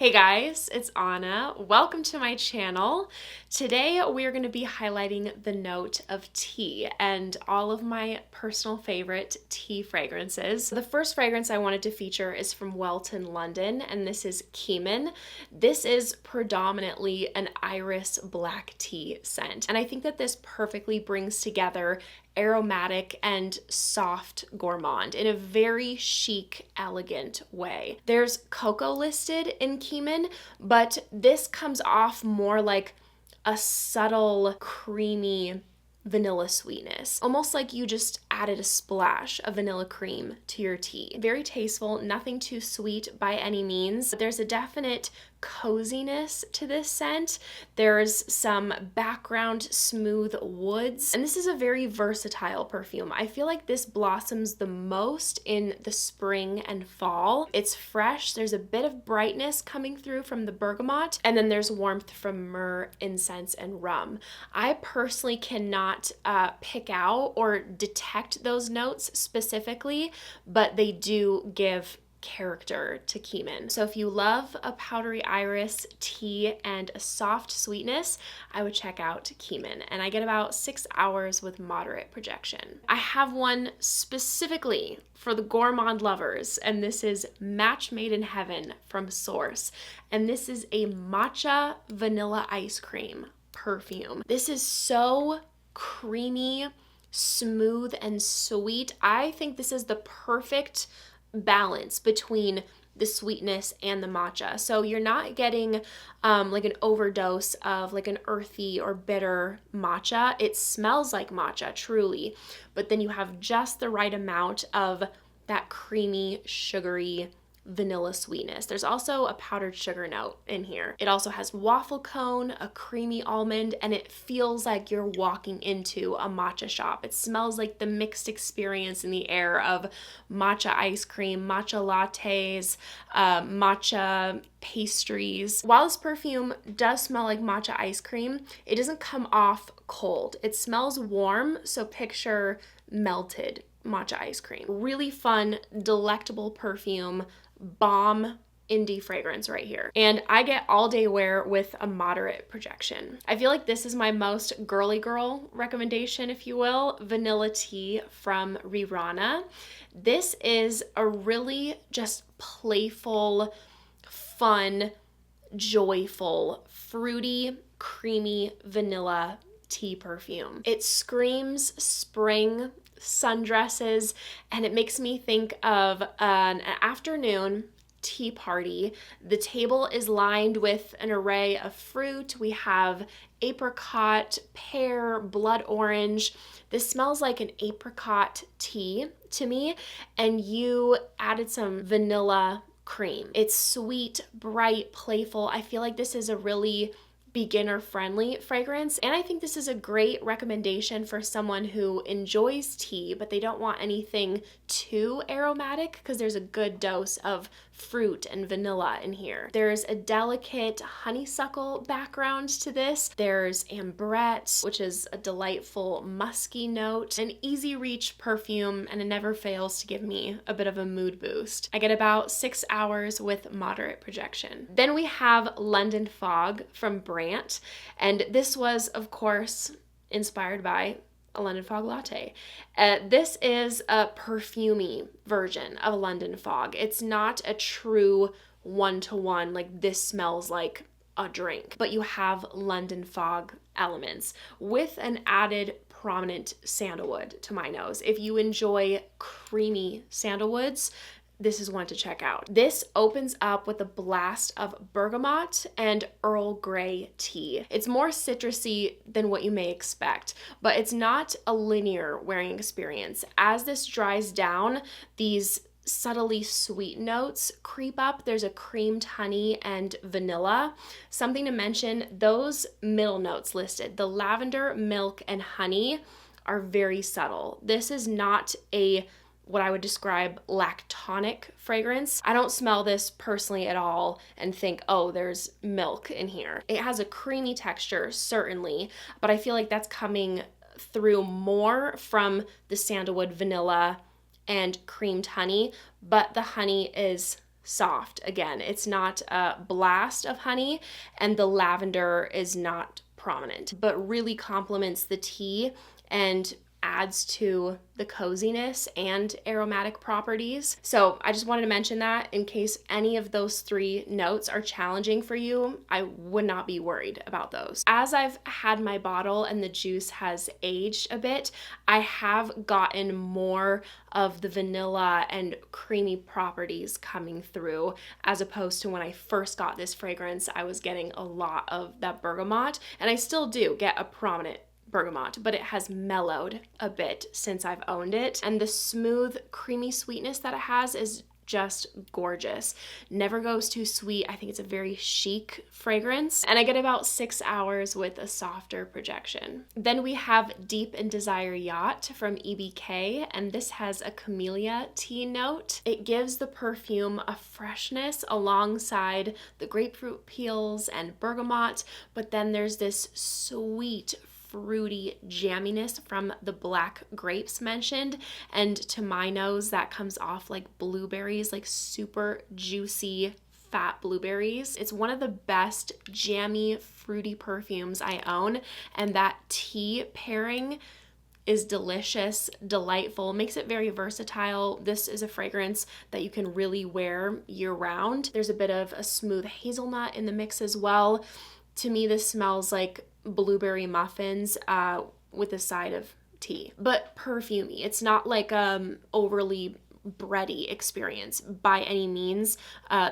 Hey guys, it's Anna. Welcome to my channel. Today we are going to be highlighting the note of tea and all of my personal favorite tea fragrances. The first fragrance I wanted to feature is from Welton, London, and this is Keeman. This is predominantly an iris black tea scent, and I think that this perfectly brings together aromatic and soft gourmand in a very chic, elegant way. There's Coco listed in Keeman, but this comes off more like a subtle, creamy vanilla sweetness. Almost like you just added a splash of vanilla cream to your tea. Very tasteful, nothing too sweet by any means. There's a definite coziness to this scent. There's some background smooth woods, and this is a very versatile perfume. I feel like this blossoms the most in the spring and fall. It's fresh, there's a bit of brightness coming through from the bergamot, and then there's warmth from myrrh, incense, and rum. I personally cannot pick out or detect those notes specifically, but they do give character to Keeman. So if you love a powdery iris tea and a soft sweetness, I would check out Keeman. And I get about 6 hours with moderate projection. I have one specifically for the gourmand lovers, and this is Match Made in Heaven from Sorce. And this is a matcha vanilla ice cream perfume. This is so creamy, smooth, and sweet. I think this is the perfect balance between the sweetness and the matcha. So you're not getting like an overdose of like an earthy or bitter matcha. It smells like matcha, truly, but then you have just the right amount of that creamy, sugary vanilla sweetness. There's also a powdered sugar note in here. It also has waffle cone, a creamy almond, and it feels like you're walking into a matcha shop. It smells like the mixed experience in the air of matcha ice cream, matcha lattes, matcha pastries. While this perfume does smell like matcha ice cream, it doesn't come off cold. It smells warm, so picture melted matcha ice cream. Really fun, delectable perfume, bomb indie fragrance right here. And I get all day wear with a moderate projection. I feel like this is my most girly girl recommendation, if you will, vanilla tea from Rirana. This is a really just playful, fun, joyful, fruity, creamy vanilla tea perfume. It screams spring, sundresses, and it makes me think of an afternoon tea party. The table is lined with an array of fruit. We have apricot, pear, blood orange. This smells like an apricot tea to me, and you added some vanilla cream. It's sweet, bright, playful. I feel like this is a really beginner-friendly fragrance, and I think this is a great recommendation for someone who enjoys tea, but they don't want anything too aromatic because there's a good dose of fruit and vanilla in here. There's a delicate honeysuckle background to this. There's ambrette, which is a delightful musky note, an easy reach perfume, and it never fails to give me a bit of a mood boost. I get about 6 hours with moderate projection. Then we have London Fog from Brant, and this was, of course, inspired by a London Fog latte. This is a perfumey version of a London Fog. It's not a true one-to-one, like this smells like a drink, but you have London Fog elements with an added prominent sandalwood to my nose. If you enjoy creamy sandalwoods, this is one to check out. This opens up with a blast of bergamot and Earl Grey tea. It's more citrusy than what you may expect, but it's not a linear wearing experience. As this dries down, these subtly sweet notes creep up. There's a creamed honey and vanilla. Something to mention, those middle notes listed, the lavender, milk, and honey, are very subtle. This is not a what I would describe lactonic fragrance. I don't smell this personally at all and think, oh, there's milk in here. It has a creamy texture, certainly, but I feel like that's coming through more from the sandalwood, vanilla, and creamed honey, but the honey is soft. Again, it's not a blast of honey, and the lavender is not prominent, but really complements the tea and adds to the coziness and aromatic properties. So I just wanted to mention that in case any of those three notes are challenging for you, I would not be worried about those. As I've had my bottle and the juice has aged a bit, I have gotten more of the vanilla and creamy properties coming through, as opposed to when I first got this fragrance, I was getting a lot of that bergamot, and I still do get a prominent bergamot, but it has mellowed a bit since I've owned it. And the smooth, creamy sweetness that it has is just gorgeous. Never goes too sweet. I think it's a very chic fragrance. And I get about 6 hours with a softer projection. Then we have Deep in Desire Yacht from EBK, and this has a camellia tea note. It gives the perfume a freshness alongside the grapefruit peels and bergamot, but then there's this sweet, fruity jamminess from the black grapes mentioned, and to my nose that comes off like blueberries, like super juicy fat blueberries. It's one of the best jammy fruity perfumes I own, and that tea pairing is delicious, delightful, makes it very versatile. This is a fragrance that you can really wear year round. There's a bit of a smooth hazelnut in the mix as well. To me, this smells like blueberry muffins with a side of tea, but perfumey. It's not like overly bready experience by any means.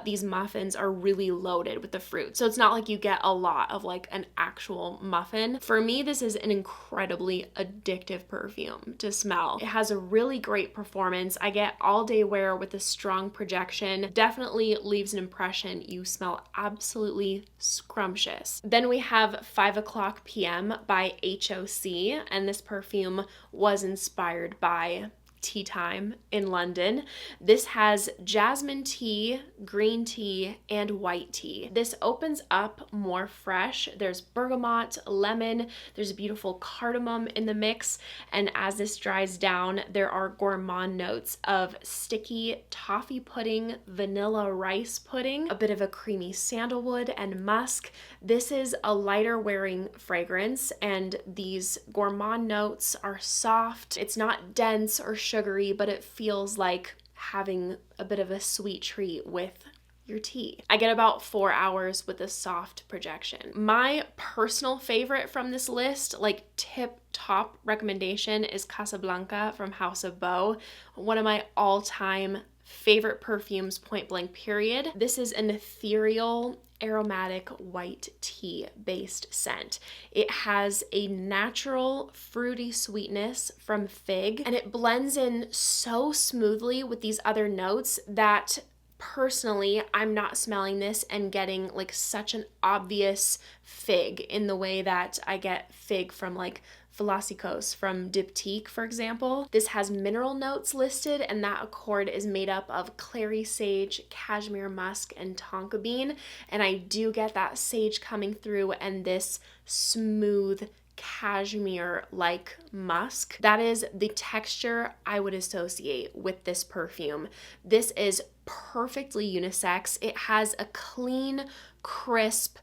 These muffins are really loaded with the fruit, so it's not like you get a lot of like an actual muffin. For me, this is an incredibly addictive perfume to smell. It has a really great performance. I get all day wear with a strong projection. Definitely leaves an impression. You smell absolutely scrumptious. Then we have 5 o'clock p.m. by HOC, and this perfume was inspired by tea time in London. This has jasmine tea, green tea, and white tea. This opens up more fresh. There's bergamot, lemon, there's a beautiful cardamom in the mix, and as this dries down, there are gourmand notes of sticky toffee pudding, vanilla rice pudding, a bit of a creamy sandalwood, and musk. This is a lighter wearing fragrance, and these gourmand notes are soft. It's not dense or sugary, but it feels like having a bit of a sweet treat with your tea. I get about 4 hours with a soft projection. My personal favorite from this list, like tip top recommendation, is Casablanca from House of Beau, one of my all-time favorite perfumes, point blank period. This is an ethereal, aromatic white tea based scent. It has a natural fruity sweetness from fig, and it blends in so smoothly with these other notes that personally I'm not smelling this and getting like such an obvious fig in the way that I get fig from like Velocicos from Diptyque, for example. This has mineral notes listed, and that accord is made up of clary sage, cashmere musk, and tonka bean, and I do get that sage coming through and this smooth cashmere-like musk. That is the texture I would associate with this perfume. This is perfectly unisex. It has a clean, crisp,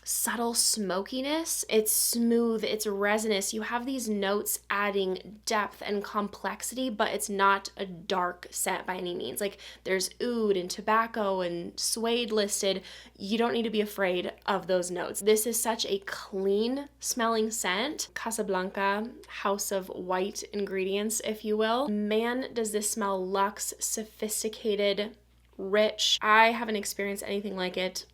subtle smokiness. It's smooth, it's resinous. You have these notes adding depth and complexity, but it's not a dark scent by any means. Like there's oud and tobacco and suede listed. You don't need to be afraid of those notes. This is such a clean smelling scent. Casablanca, house of white ingredients, if you will. Man, does this smell luxe, sophisticated, rich. I haven't experienced anything like it.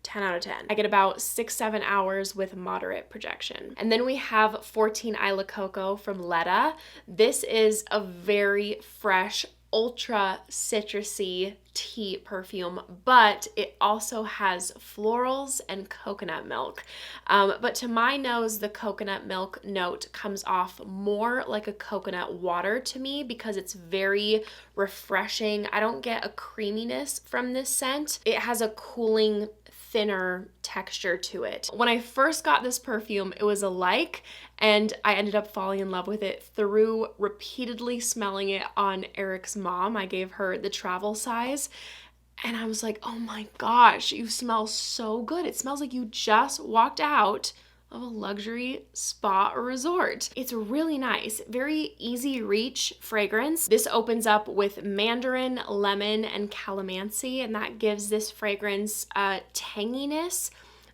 10 out of 10. I get about 6-7 hours with moderate projection. And then we have 14 Isla Coco from Ledda. This is a very fresh, ultra citrusy tea perfume, but it also has florals and coconut milk. But to my nose, the coconut milk note comes off more like a coconut water to me because it's very refreshing. I don't get a creaminess from this scent. It has a cooling, thinner texture to it. When I first got this perfume, it was a like, and I ended up falling in love with it through repeatedly smelling it on Eric's mom. I gave her the travel size, And I was like, oh my gosh, you smell so good. It smells like you just walked out of a luxury spa or resort. It's really nice, very easy reach fragrance. This opens up with mandarin, lemon, and calamansi, and that gives this fragrance a tanginess.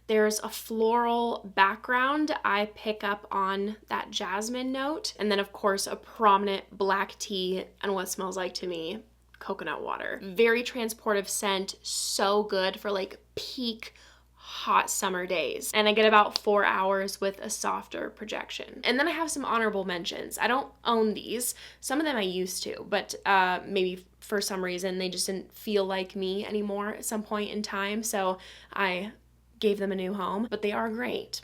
There's a floral background. I pick up on that jasmine note. And then of course, a prominent black tea and what smells like to me, coconut water. Very transportive scent, so good for like peak hot summer days. And I get about 4 hours with a softer projection. And then I have some honorable mentions. I don't own these. Some of them I used to, but maybe for some reason they just didn't feel like me anymore at some point in time. So I gave them a new home, but they are great.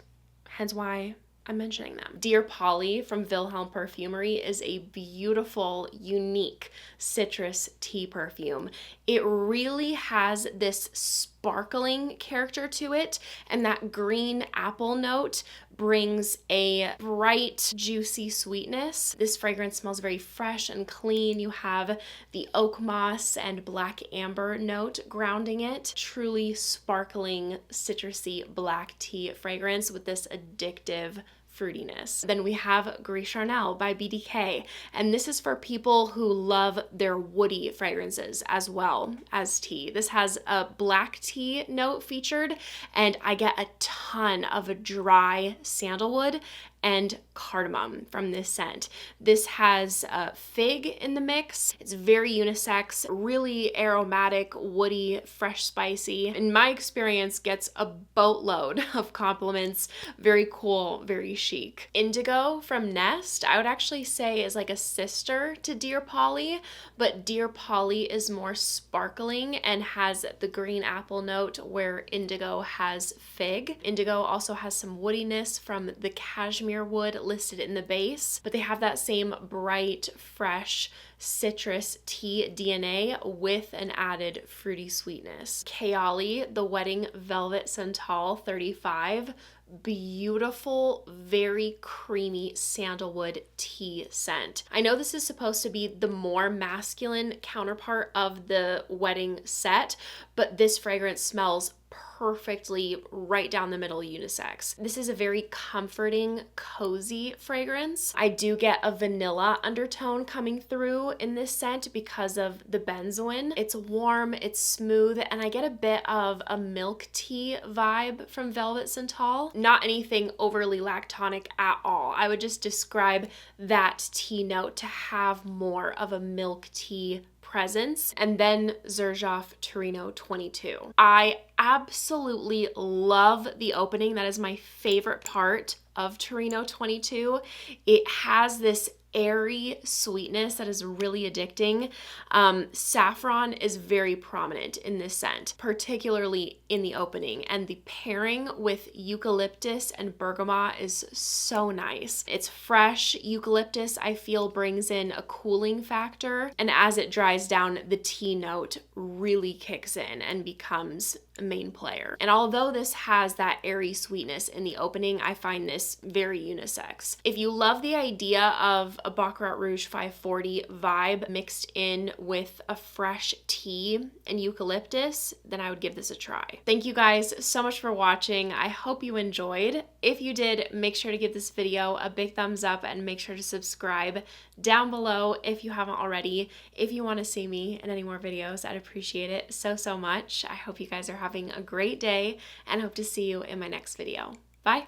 Hence why I'm mentioning them. Dear Polly from Wilhelm Perfumery is a beautiful, unique citrus tea perfume. It really has this sparkling character to it, and that green apple note brings a bright, juicy sweetness. This fragrance smells very fresh and clean. You have the oak moss and black amber note grounding it. Truly sparkling, citrusy black tea fragrance with this addictive fruitiness. Then we have Gris Charnel by BDK, and this is for people who love their woody fragrances as well as tea. This has a black tea note featured, and I get a ton of a dry sandalwood and cardamom from this scent. This has fig in the mix. It's very unisex, really aromatic, woody, fresh, spicy. In my experience, gets a boatload of compliments. Very cool, very chic. Indigo from Nest, I would actually say is like a sister to Dear Polly, but Dear Polly is more sparkling and has the green apple note where Indigo has fig. Indigo also has some woodiness from the cashmere wood listed in the base, but they have that same bright, fresh citrus tea DNA with an added fruity sweetness. Kayali, the Wedding Velvet Santal 35, beautiful, very creamy sandalwood tea scent. I know this is supposed to be the more masculine counterpart of the wedding set, but this fragrance smells perfectly right down the middle unisex. This is a very comforting, cozy fragrance. I do get a vanilla undertone coming through in this scent because of the benzoin. It's warm, it's smooth, and I get a bit of a milk tea vibe from Velvet Santal. Not anything overly lactonic at all. I would just describe that tea note to have more of a milk tea presence. And then Zaharoff Torino 22. I absolutely love the opening. That is my favorite part of Torino 22. It has this airy sweetness that is really addicting. Saffron is very prominent in this scent, particularly in the opening, and the pairing with eucalyptus and bergamot is so nice. It's fresh. Eucalyptus, I feel, brings in a cooling factor, and as it dries down, the tea note really kicks in and becomes a main player. And although this has that airy sweetness in the opening, I find this very unisex. If you love the idea of a Baccarat Rouge 540 vibe mixed in with a fresh tea and eucalyptus, then I would give this a try. Thank you guys so much for watching. I hope you enjoyed. If you did, make sure to give this video a big thumbs up and make sure to subscribe down below if you haven't already. If you want to see me in any more videos, I'd appreciate it so much. I hope you guys are having a great day and hope to see you in my next video. Bye.